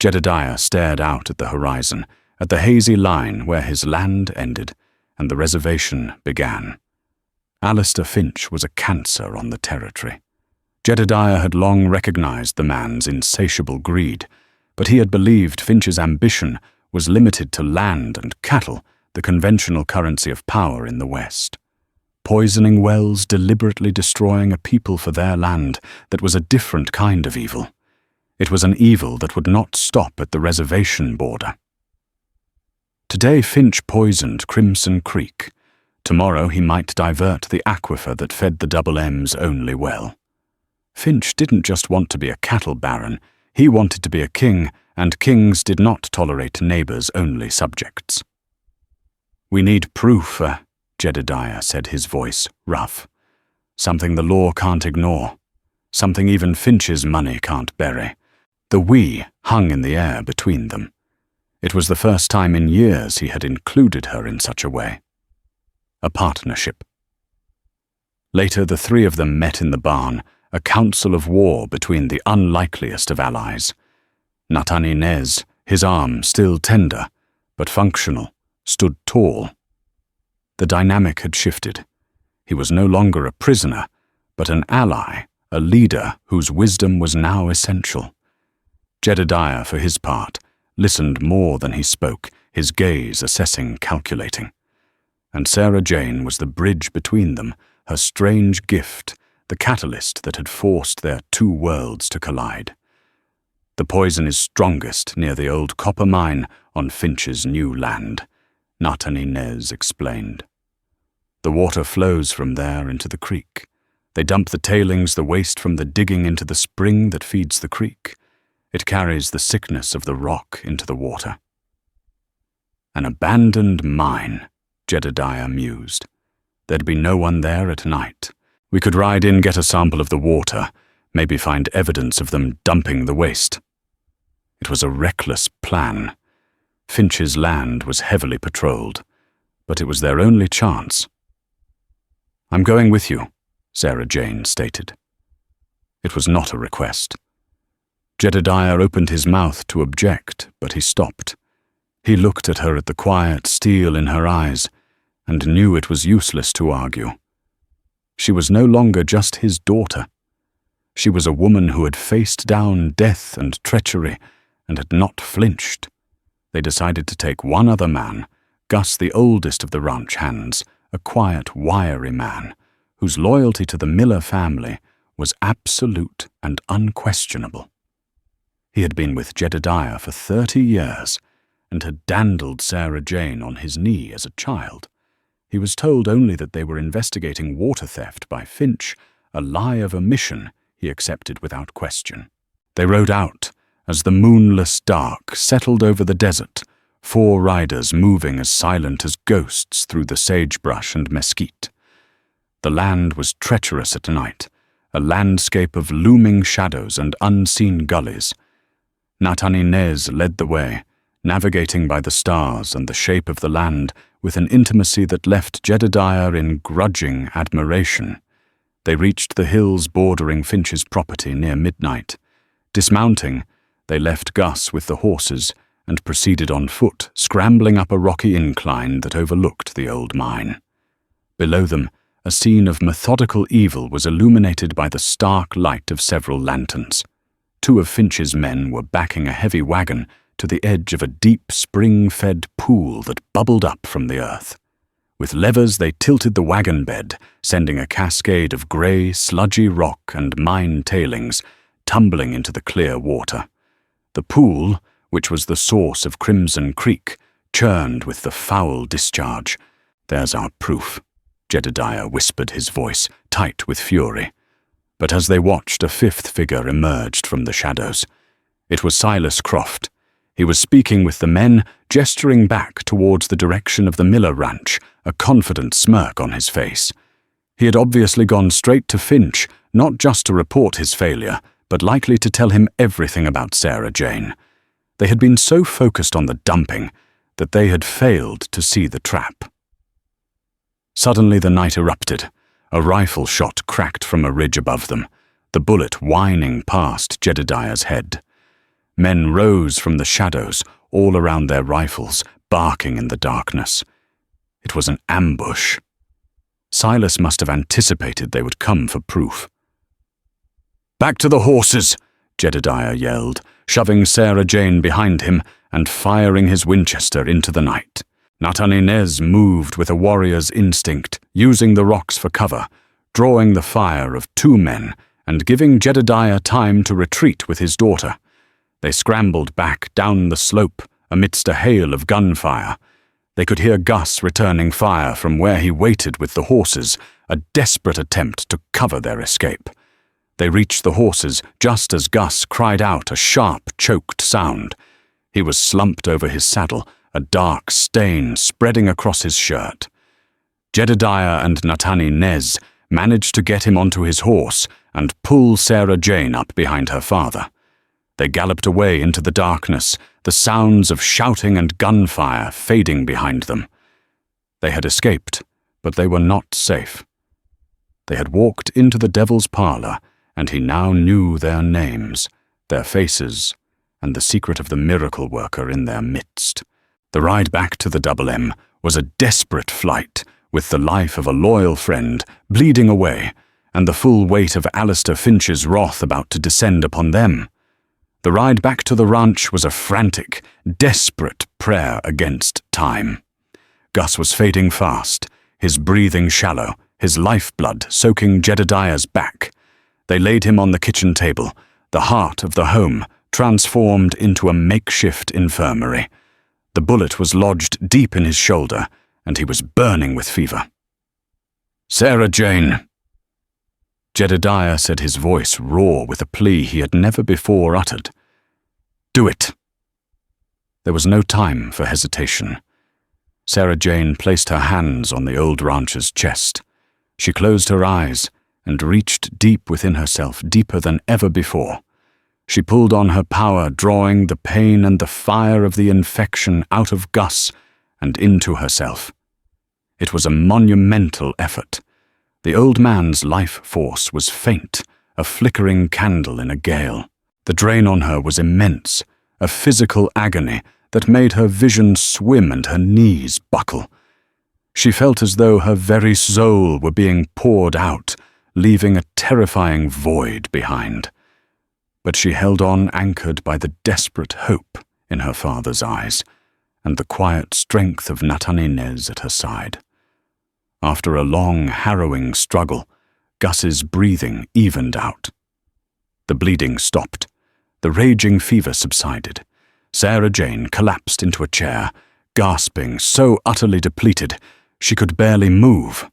Jedediah stared out at the horizon, at the hazy line where his land ended and the reservation began. Alistair Finch was a cancer on the territory. Jedediah had long recognized the man's insatiable greed, but he had believed Finch's ambition was limited to land and cattle, the conventional currency of power in the West. Poisoning wells, deliberately destroying a people for their land that was a different kind of evil. It was an evil that would not stop at the reservation border. Today Finch poisoned Crimson Creek. Tomorrow he might divert the aquifer that fed the Double M's only well. Finch didn't just want to be a cattle baron, he wanted to be a king, and kings did not tolerate neighbors-only subjects. "We need proof, Jedediah said, his voice rough. "Something the law can't ignore. Something even Finch's money can't bury." The "we" hung in the air between them. It was the first time in years he had included her in such a way. A partnership. Later the three of them met in the barn, a council of war between the unlikeliest of allies. Nataninez, his arm still tender, but functional, stood tall. The dynamic had shifted. He was no longer a prisoner, but an ally, a leader whose wisdom was now essential. Jedediah, for his part, listened more than he spoke, his gaze assessing, calculating. And Sarah Jane was the bridge between them, her strange gift, the catalyst that had forced their two worlds to collide. "The poison is strongest near the old copper mine on Finch's new land," Nataninez explained. "The water flows from there into the creek. They dump the tailings, the waste from the digging into the spring that feeds the creek. It carries the sickness of the rock into the water." An abandoned mine, Jedediah mused. There'd be no one there at night. We could ride in, get a sample of the water, maybe find evidence of them dumping the waste. It was a reckless plan. Finch's land was heavily patrolled, but it was their only chance. "I'm going with you," Sarah Jane stated. It was not a request. Jedediah opened his mouth to object, but he stopped. He looked at her, at the quiet steel in her eyes, and knew it was useless to argue. She was no longer just his daughter. She was a woman who had faced down death and treachery and had not flinched. They decided to take one other man, Gus, the oldest of the ranch hands, a quiet, wiry man, whose loyalty to the Miller family was absolute and unquestionable. He had been with Jedediah for 30 years and had dandled Sarah Jane on his knee as a child. He was told only that they were investigating water theft by Finch, a lie of omission he accepted without question. They rode out as the moonless dark settled over the desert, 4 riders moving as silent as ghosts through the sagebrush and mesquite. The land was treacherous at night, a landscape of looming shadows and unseen gullies. Nataninez led the way, navigating by the stars and the shape of the land with an intimacy that left Jedediah in grudging admiration. They reached the hills bordering Finch's property near midnight. Dismounting, they left Gus with the horses and proceeded on foot, scrambling up a rocky incline that overlooked the old mine. Below them, a scene of methodical evil was illuminated by the stark light of several lanterns. 2 of Finch's men were backing a heavy wagon to the edge of a deep spring-fed pool that bubbled up from the earth. With levers they tilted the wagon bed, sending a cascade of grey, sludgy rock and mine tailings tumbling into the clear water. The pool, which was the source of Crimson Creek, churned with the foul discharge. "There's our proof," Jedediah whispered, his voice tight with fury. But as they watched, a 5th figure emerged from the shadows. It was Silas Croft. He was speaking with the men, gesturing back towards the direction of the Miller ranch, a confident smirk on his face. He had obviously gone straight to Finch, not just to report his failure, but likely to tell him everything about Sarah Jane. They had been so focused on the dumping that they had failed to see the trap. Suddenly the night erupted. A rifle shot cracked from a ridge above them, the bullet whining past Jedediah's head. Men rose from the shadows, all around their rifles, barking in the darkness. It was an ambush. Silas must have anticipated they would come for proof. "Back to the horses!" Jedediah yelled, shoving Sarah Jane behind him and firing his Winchester into the night. Nataninez moved with a warrior's instinct, using the rocks for cover, drawing the fire of 2 men and giving Jedediah time to retreat with his daughter. They scrambled back down the slope amidst a hail of gunfire. They could hear Gus returning fire from where he waited with the horses, a desperate attempt to cover their escape. They reached the horses just as Gus cried out a sharp, choked sound. He was slumped over his saddle, a dark stain spreading across his shirt. Jedediah and Nataninez managed to get him onto his horse and pull Sarah Jane up behind her father. They galloped away into the darkness, the sounds of shouting and gunfire fading behind them. They had escaped, but they were not safe. They had walked into the devil's parlor, and he now knew their names, their faces, and the secret of the miracle worker in their midst. The ride back to the Double M was a desperate flight, with the life of a loyal friend bleeding away, and the full weight of Alistair Finch's wrath about to descend upon them. The ride back to the ranch was a frantic, desperate prayer against time. Gus was fading fast, his breathing shallow, his lifeblood soaking Jedediah's back. They laid him on the kitchen table, the heart of the home transformed into a makeshift infirmary. The bullet was lodged deep in his shoulder, and he was burning with fever. "Sarah Jane." Jedediah said, his voice raw with a plea he had never before uttered. "Do it." There was no time for hesitation. Sarah Jane placed her hands on the old rancher's chest. She closed her eyes and reached deep within herself, deeper than ever before. She pulled on her power, drawing the pain and the fire of the infection out of Gus and into herself. It was a monumental effort. The old man's life force was faint, a flickering candle in a gale. The drain on her was immense, a physical agony that made her vision swim and her knees buckle. She felt as though her very soul were being poured out, leaving a terrifying void behind. But she held on, anchored by the desperate hope in her father's eyes and the quiet strength of Nataninez at her side. After a long, harrowing struggle, Gus's breathing evened out. The bleeding stopped. The raging fever subsided. Sarah Jane collapsed into a chair, gasping, so utterly depleted she could barely move.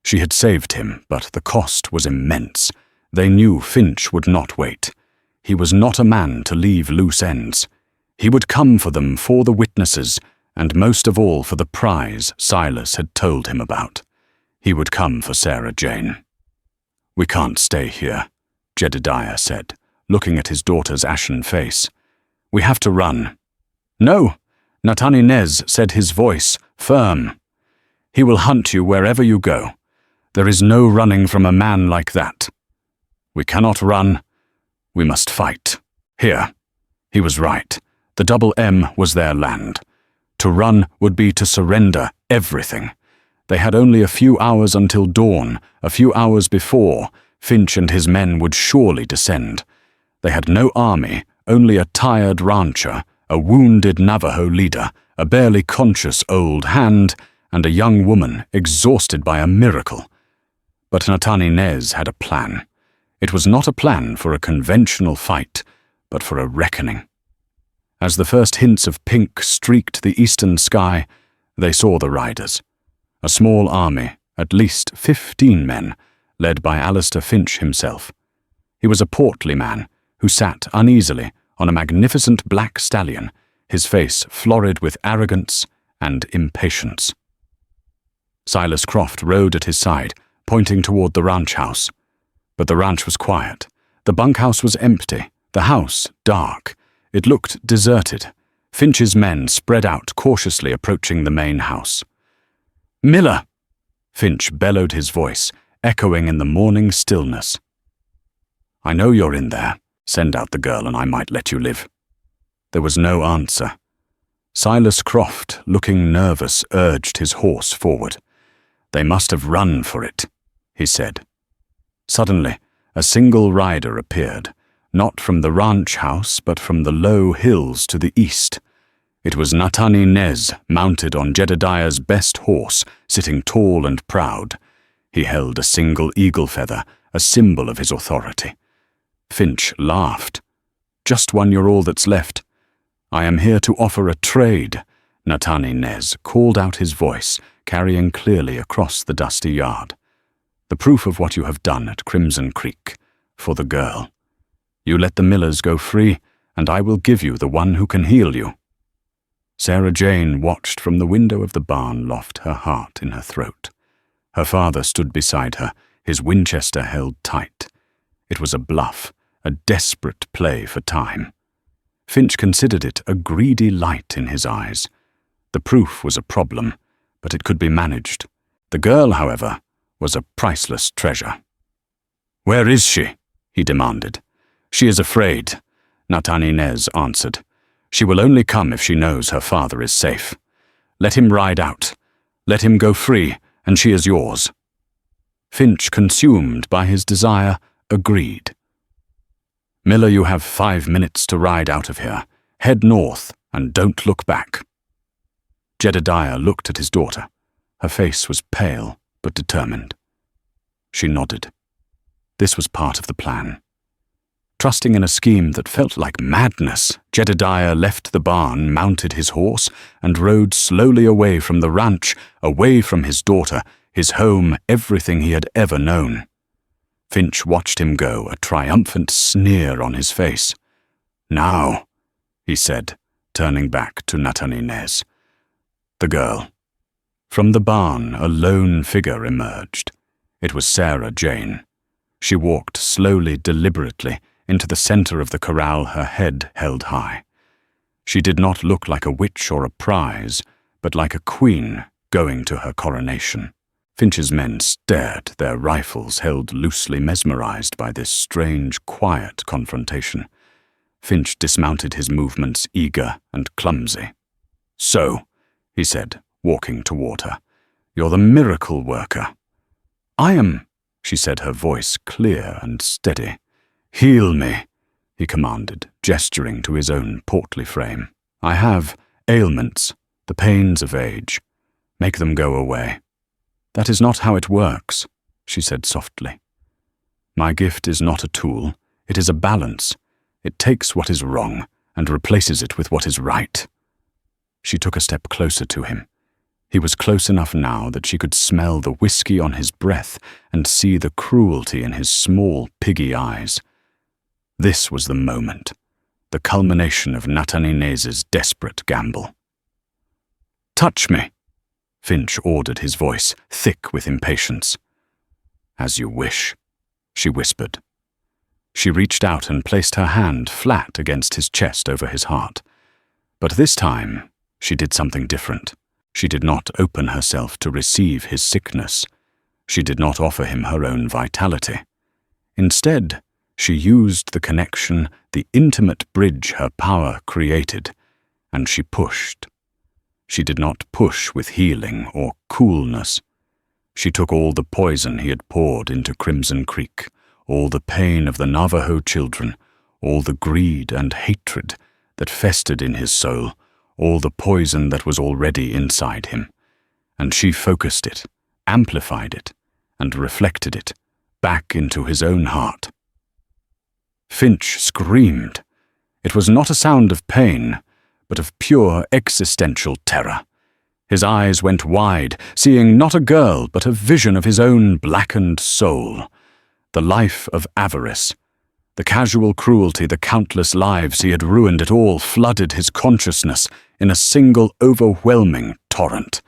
She had saved him, but the cost was immense. They knew Finch would not wait. He was not a man to leave loose ends. He would come for them, for the witnesses, and most of all for the prize Silas had told him about. He would come for Sarah Jane. "We can't stay here," Jedediah said, looking at his daughter's ashen face. "We have to run." "No," Nataninez said, his voice firm. "He will hunt you wherever you go. There is no running from a man like that. We cannot run. We must fight. Here." He was right. The Double M was their land. To run would be to surrender everything. They had only a few hours until dawn. A few hours before, Finch and his men would surely descend. They had no army, only a tired rancher, a wounded Navajo leader, a barely conscious old hand, and a young woman exhausted by a miracle. But Nataninez had a plan. It was not a plan for a conventional fight, but for a reckoning. As the first hints of pink streaked the eastern sky, they saw the riders. A small army, at least 15 men, led by Alistair Finch himself. He was a portly man who sat uneasily on a magnificent black stallion, his face florid with arrogance and impatience. Silas Croft rode at his side, pointing toward the ranch house. But the ranch was quiet. The bunkhouse was empty, the house dark. It looked deserted. Finch's men spread out, cautiously approaching the main house. "Miller!" Finch bellowed, his voice echoing in the morning stillness. "I know you're in there. Send out the girl and I might let you live." There was no answer. Silas Croft, looking nervous, urged his horse forward. "They must have run for it," he said. Suddenly, a single rider appeared, not from the ranch house, but from the low hills to the east. It was Natani Nez, mounted on Jedediah's best horse, sitting tall and proud. He held a single eagle feather, a symbol of his authority. Finch laughed. "Just one, you're all that's left. I am here to offer a trade," Natani Nez called out, his voice carrying clearly across the dusty yard. "The proof of what you have done at Crimson Creek, for the girl. You let the Millers go free, and I will give you the one who can heal you." Sarah Jane watched from the window of the barn loft, her heart in her throat. Her father stood beside her, his Winchester held tight. It was a bluff, a desperate play for time. Finch considered it a greedy light in his eyes. The proof was a problem, but it could be managed. The girl, however, was a priceless treasure. "Where is she?" he demanded. "She is afraid," Natani Nez answered. "She will only come if she knows her father is safe. Let him ride out. Let him go free, and she is yours." Finch, consumed by his desire, agreed. "Miller, you have 5 minutes to ride out of here. Head north, and don't look back." Jedediah looked at his daughter. Her face was pale, but determined. She nodded. This was part of the plan. Trusting in a scheme that felt like madness, Jedediah left the barn, mounted his horse, and rode slowly away from the ranch, away from his daughter, his home, everything he had ever known. Finch watched him go, a triumphant sneer on his face. "Now," he said, turning back to Natani Nez. "The girl." From the barn, a lone figure emerged. It was Sarah Jane. She walked slowly, deliberately, into the center of the corral, her head held high. She did not look like a witch or a prize, but like a queen going to her coronation. Finch's men stared, their rifles held loosely, mesmerized by this strange, quiet confrontation. Finch dismounted, his movements eager and clumsy. "So," he said, walking toward her, "you're the miracle worker." "I am," she said, her voice clear and steady. "Heal me," he commanded, gesturing to his own portly frame. "I have ailments, the pains of age. Make them go away." "That is not how it works," she said softly. "My gift is not a tool, it is a balance. It takes what is wrong and replaces it with what is right." She took a step closer to him. He was close enough now that she could smell the whiskey on his breath and see the cruelty in his small, piggy eyes. This was the moment, the culmination of Natani Nez's desperate gamble. "Touch me," Finch ordered, his voice thick with impatience. "As you wish," she whispered. She reached out and placed her hand flat against his chest over his heart. But this time, she did something different. She did not open herself to receive his sickness. She did not offer him her own vitality. Instead, she used the connection, the intimate bridge her power created, and she pushed. She did not push with healing or coolness. She took all the poison he had poured into Crimson Creek, all the pain of the Navajo children, all the greed and hatred that festered in his soul, all the poison that was already inside him, and she focused it, amplified it, and reflected it back into his own heart. Finch screamed. It was not a sound of pain, but of pure existential terror. His eyes went wide, seeing not a girl, but a vision of his own blackened soul. The life of avarice, the casual cruelty, the countless lives he had ruined, it all flooded his consciousness in a single overwhelming torrent.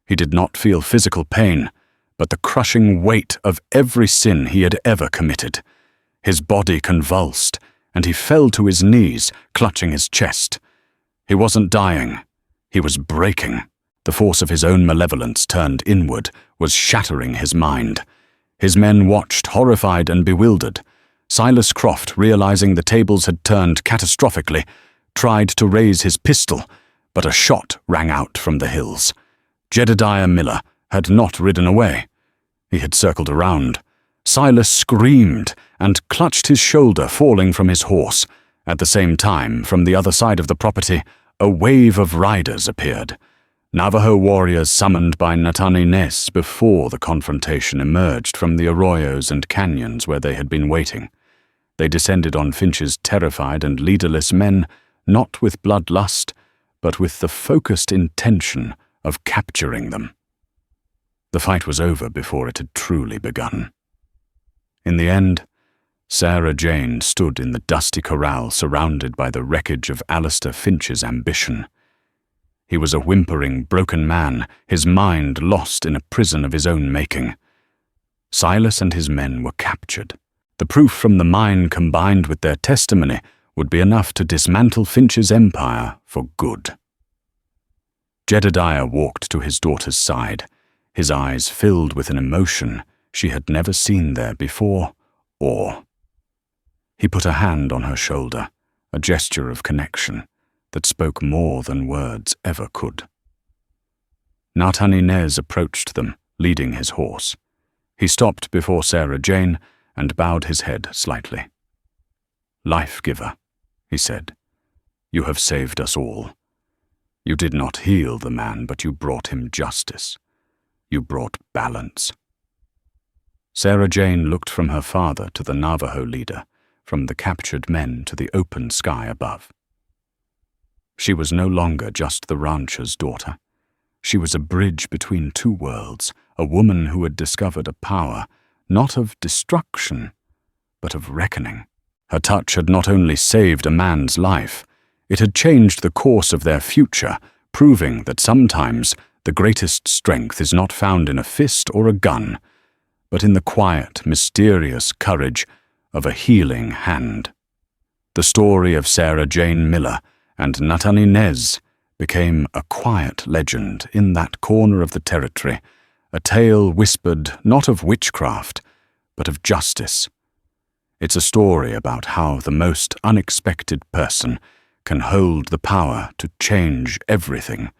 He did not feel physical pain, but the crushing weight of every sin he had ever committed. His body convulsed, and he fell to his knees, clutching his chest. He wasn't dying. He was breaking. The force of his own malevolence turned inward was shattering his mind. His men watched, horrified and bewildered. Silas Croft, realizing the tables had turned catastrophically, tried to raise his pistol, but a shot rang out from the hills. Jedediah Miller had not ridden away. He had circled around. Silas screamed and clutched his shoulder, falling from his horse. At the same time, from the other side of the property, a wave of riders appeared, Navajo warriors summoned by Nez before the confrontation emerged from the arroyos and canyons where they had been waiting. They descended on Finch's terrified and leaderless men, not with bloodlust, but with the focused intention of capturing them. The fight was over before it had truly begun. In the end, Sarah Jane stood in the dusty corral surrounded by the wreckage of Alistair Finch's ambition. He was a whimpering, broken man, his mind lost in a prison of his own making. Silas and his men were captured. The proof from the mine combined with their testimony would be enough to dismantle Finch's empire for good. Jedediah walked to his daughter's side, his eyes filled with an emotion she had never seen there before, or he put a hand on her shoulder, a gesture of connection that spoke more than words ever could. Nez approached them, leading his horse. He stopped before Sarah Jane and bowed his head slightly. "Life-giver," he said, "you have saved us all. You did not heal the man, but you brought him justice. You brought balance." Sarah Jane looked from her father to the Navajo leader, from the captured men to the open sky above. She was no longer just the rancher's daughter. She was a bridge between two worlds, a woman who had discovered a power, not of destruction, but of reckoning. Her touch had not only saved a man's life, it had changed the course of their future, proving that sometimes the greatest strength is not found in a fist or a gun, but in the quiet, mysterious courage of a healing hand. The story of Sarah Jane Miller and Nez became a quiet legend in that corner of the territory, a tale whispered not of witchcraft, but of justice. It's a story about how the most unexpected person can hold the power to change everything,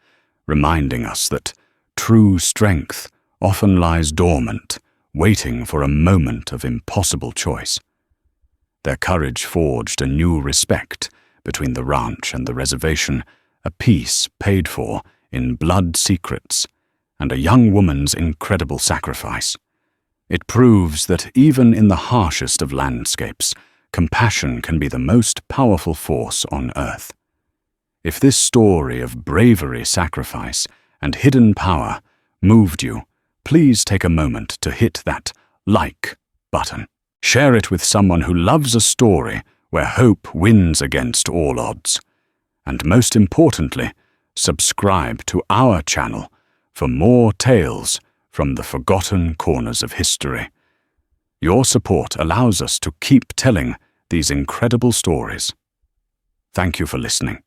reminding us that true strength often lies dormant, waiting for a moment of impossible choice. Their courage forged a new respect between the ranch and the reservation, a peace paid for in blood secrets, and a young woman's incredible sacrifice. It proves that even in the harshest of landscapes, compassion can be the most powerful force on earth. If this story of bravery, sacrifice, and hidden power moved you, please take a moment to hit that like button. Share it with someone who loves a story where hope wins against all odds. And most importantly, subscribe to our channel for more tales from the forgotten corners of history. Your support allows us to keep telling these incredible stories. Thank you for listening.